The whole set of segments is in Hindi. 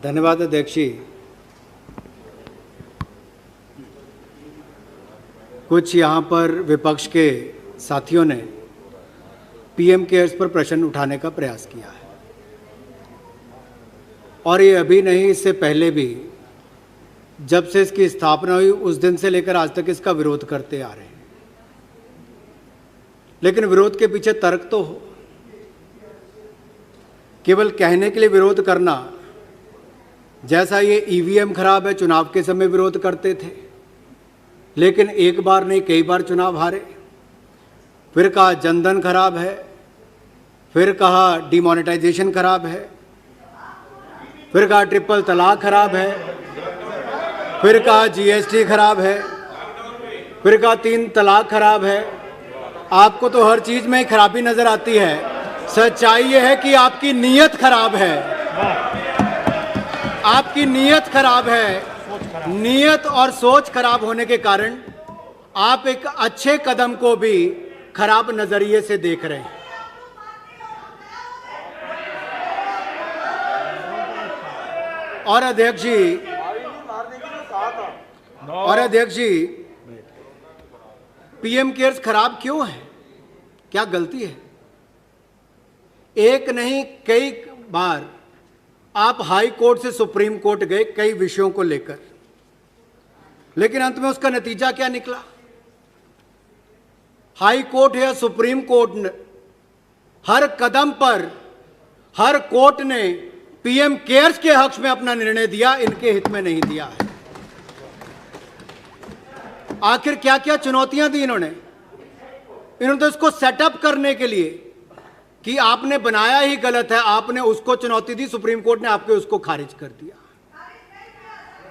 धन्यवाद अध्यक्ष जी। कुछ यहाँ पर विपक्ष के साथियों ने पीएम केयर्स पर प्रश्न उठाने का प्रयास किया है और ये अभी नहीं, इससे पहले भी जब से इसकी स्थापना हुई उस दिन से लेकर आज तक इसका विरोध करते आ रहे हैं। लेकिन विरोध के पीछे तर्क तो हो। केवल कहने के लिए विरोध करना, जैसा ये ईवीएम खराब है, चुनाव के समय विरोध करते थे लेकिन एक बार नहीं कई बार चुनाव हारे। फिर कहा जनधन खराब है, फिर कहा डिमोनेटाइजेशन खराब है, फिर कहा ट्रिपल तलाक खराब है, फिर कहा जीएसटी खराब है, फिर कहा 3 तलाक खराब है। आपको तो हर चीज में ही खराबी नजर आती है। सच्चाई यह है कि आपकी नीयत खराब है। आपकी नीयत खराब है। नीयत और सोच खराब होने के कारण आप एक अच्छे कदम को भी खराब नजरिए से देख रहे हैं। और अध्यक्ष जी, पीएम केयर्स खराब क्यों है? क्या गलती है? एक नहीं कई बार आप हाई कोर्ट से सुप्रीम कोर्ट गए कई विषयों को लेकर, लेकिन अंत में उसका नतीजा क्या निकला? हाई कोर्ट या सुप्रीम कोर्ट ने हर कदम पर हर कोर्ट ने पीएम केयर्स के हक में अपना निर्णय दिया, इनके हित में नहीं दिया है। आखिर क्या क्या चुनौतियां दी इन्होंने तो इसको सेटअप करने के लिए कि आपने बनाया ही गलत है, आपने उसको चुनौती दी, सुप्रीम कोर्ट ने आपके उसको खारिज कर दिया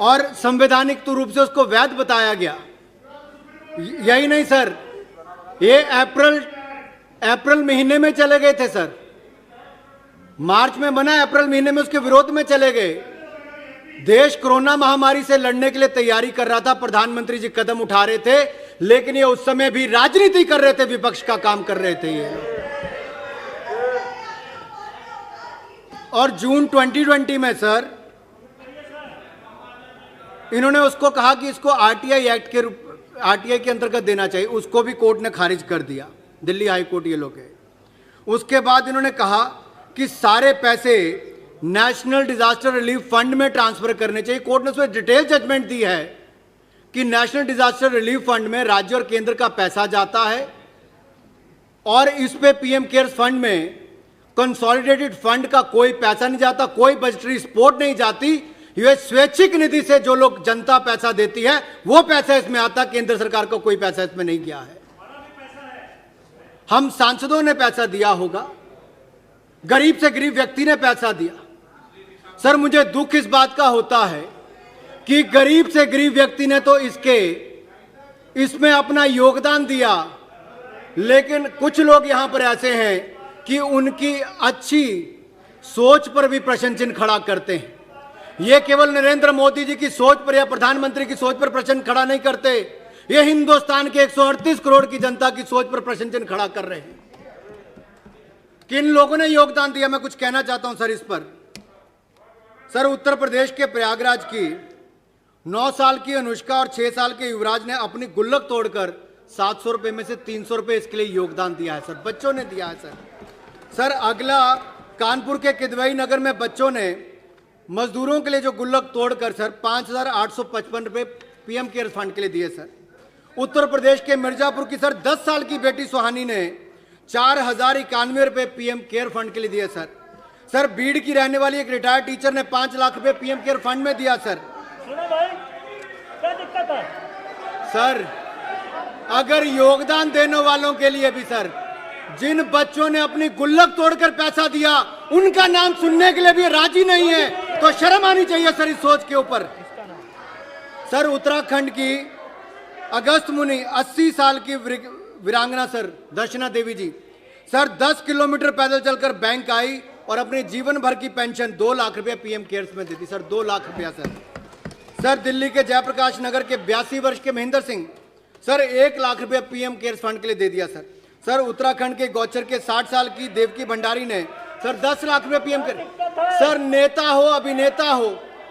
और संवैधानिक रूप से उसको वैध बताया गया। यही नहीं सर, ये अप्रैल महीने में चले गए थे सर। मार्च में बना, अप्रैल महीने में उसके विरोध में चले गए। देश कोरोना महामारी से लड़ने के लिए तैयारी कर रहा था, प्रधानमंत्री जी कदम उठा रहे थे, लेकिन ये उस समय भी राजनीति कर रहे थे, विपक्ष का काम कर रहे थे ये। और जून 2020 में सर इन्होंने उसको कहा कि इसको आरटीआई के अंतर्गत देना चाहिए, उसको भी कोर्ट ने खारिज कर दिया, दिल्ली हाई कोर्ट ये लोग है। उसके बाद इन्होंने कहा कि सारे पैसे नेशनल डिजास्टर रिलीफ फंड में ट्रांसफर करने चाहिए। कोर्ट ने उसमें डिटेल जजमेंट दी है कि नेशनल डिजास्टर रिलीफ फंड में राज्य और केंद्र का पैसा जाता है और इस पे पीएम केयर्स फंड में कंसोलिडेटेड फंड का कोई पैसा नहीं जाता, कोई बजटरी सपोर्ट नहीं जाती। ये स्वैच्छिक निधि से जो लोग जनता पैसा देती है वो पैसा इसमें आता, केंद्र सरकार का कोई पैसा इसमें नहीं गया है। हम सांसदों ने पैसा दिया होगा, गरीब से गरीब व्यक्ति ने पैसा दिया। सर मुझे दुख इस बात का होता है कि गरीब से गरीब व्यक्ति ने तो इसमें अपना योगदान दिया, लेकिन कुछ लोग यहां पर ऐसे हैं कि उनकी अच्छी सोच पर भी प्रश्न चिन्ह खड़ा करते हैं। ये केवल नरेंद्र मोदी जी की सोच पर या प्रधानमंत्री की सोच पर प्रश्न खड़ा नहीं करते, ये हिंदुस्तान के 138 करोड़ की जनता की सोच पर प्रश्न चिन्ह खड़ा कर रहे हैं। किन लोगों ने योगदान दिया, मैं कुछ कहना चाहता हूं सर इस पर। सर उत्तर प्रदेश के प्रयागराज की 9 साल की अनुष्का और 6 साल के युवराज ने अपनी गुल्लक तोड़कर 700 रुपए में से 300 रुपए इसके लिए योगदान दिया है सर, बच्चों ने दिया है सर। अगला कानपुर के किदवई नगर में बच्चों ने मजदूरों के लिए जो गुल्लक तोड़कर सर 5,855 रुपए पीएम केयर्स फंड के लिए दिए सर। उत्तर प्रदेश के मिर्जापुर की सर 10 साल की बेटी सुहानी ने 4,091 रुपए पीएम केयर फंड के लिए दिए सर। बीड़ की रहने वाली एक रिटायर्ड टीचर ने 5 लाख रुपए पीएम केयर फंड में दिया सर। भाई क्या दिक्कत है सर? अगर योगदान देने वालों के लिए भी सर, जिन बच्चों ने अपनी गुल्लक तोड़कर पैसा दिया उनका नाम सुनने के लिए भी राजी नहीं है, तो शर्म आनी चाहिए सर इस सोच के ऊपर। सर उत्तराखंड की अगस्त मुनि 80 साल की वीरांगना सर दर्शना देवी जी सर 10 किलोमीटर पैदल चलकर बैंक आई और अपने जीवन भर की पेंशन 2 लाख रुपया पीएम केयर्स में देती सर, 2 लाख रुपया सर। दिल्ली के जयप्रकाश नगर के 82 वर्ष के महेंद्र सिंह सर 1 लाख रुपया पीएम केयर्स फंड के लिए दे दिया सर। उत्तराखंड के गौचर के 60 साल की देवकी भंडारी ने सर 10 लाख रुपए पीएम के। सर नेता हो, अभिनेता हो,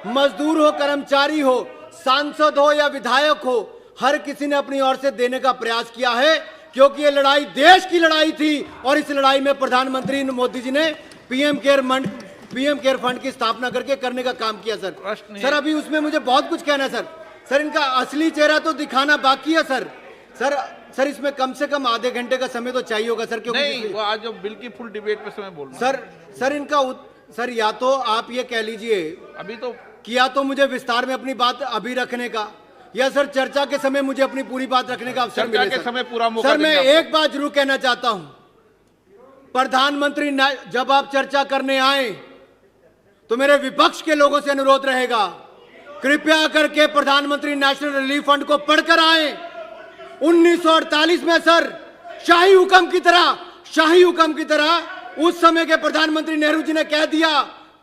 मजदूर हो, कर्मचारी हो, सांसद हो या विधायक हो, हर किसी ने अपनी ओर से देने का प्रयास किया है, क्योंकि ये लड़ाई देश की लड़ाई थी और इस लड़ाई में प्रधानमंत्री मोदी जी ने पीएम केयर फंड की स्थापना करने का काम किया सर। सर अभी उसमें मुझे बहुत कुछ कहना है सर। सर इनका असली चेहरा तो दिखाना बाकी है सर। सर इसमें कम से कम आधे घंटे का समय तो चाहिए होगा सर, क्योंकि नहीं, वो आज बिल की फुल डिबेट पे समय बोलना सर या तो आप ये कह लीजिए अभी तो किया तो मुझे विस्तार में अपनी बात अभी रखने का, या सर चर्चा के समय मुझे अपनी पूरी बात रखने का अवसर मिले। चर्चा के समय पूरा मौका सर मैं देंगे आपको। एक बात जरूर कहना चाहता हूं, प्रधानमंत्री जब आप चर्चा करने आए तो मेरे विपक्ष के लोगों से अनुरोध रहेगा, कृपया करके प्रधानमंत्री नेशनल रिलीफ फंड को पढ़कर आए। 1948 में सर शाही हुक्म की तरह उस समय के प्रधानमंत्री नेहरू जी ने कह दिया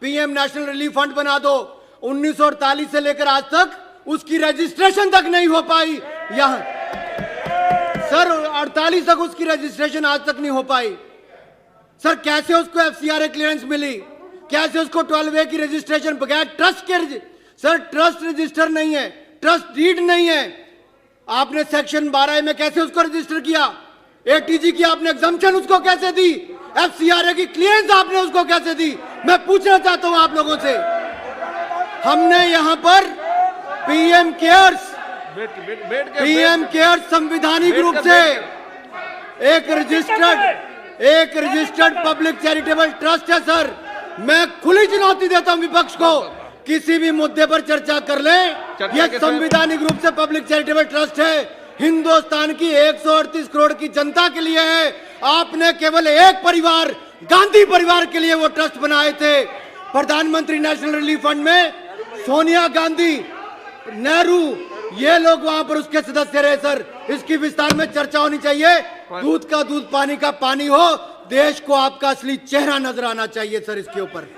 पीएम नेशनल रिलीफ फंड बना दो। 1948 से लेकर आज तक उसकी रजिस्ट्रेशन तक नहीं हो पाई। यहां सर 48 तक उसकी रजिस्ट्रेशन आज तक नहीं हो पाई। सर कैसे उसको एफसीआरए क्लियरेंस मिली, कैसे उसको 12A की रजिस्ट्रेशन बगैर ट्रस्ट के, सर ट्रस्ट रजिस्टर नहीं है, ट्रस्ट डीड नहीं है, आपने सेक्शन 12A में कैसे उसको रजिस्टर किया, एटीजी की आपने एग्जम्पशन उसको कैसे दी, एफसीआरए की क्लियरेंस आपने उसको कैसे दी। मैं पूछना चाहता हूं आप लोगों से, हमने यहां पर पीएम केयर्स संवैधानिक रूप से एक रजिस्टर्ड पब्लिक चैरिटेबल ट्रस्ट है सर। मैं खुली चुनौती देता हूं विपक्ष को, किसी भी मुद्दे पर चर्चा कर ले, यह संवैधानिक रूप से पब्लिक चैरिटेबल ट्रस्ट है, हिंदुस्तान की 138 करोड़ की जनता के लिए है। आपने केवल एक परिवार, गांधी परिवार के लिए वो ट्रस्ट बनाए थे। प्रधानमंत्री नेशनल रिलीफ फंड में सोनिया गांधी, नेहरू, ये लोग वहां पर उसके सदस्य रहे सर। इसकी विस्तार में चर्चा होनी चाहिए, दूध का दूध, पानी का पानी हो, देश को आपका असली चेहरा नजर आना चाहिए सर इसके ऊपर।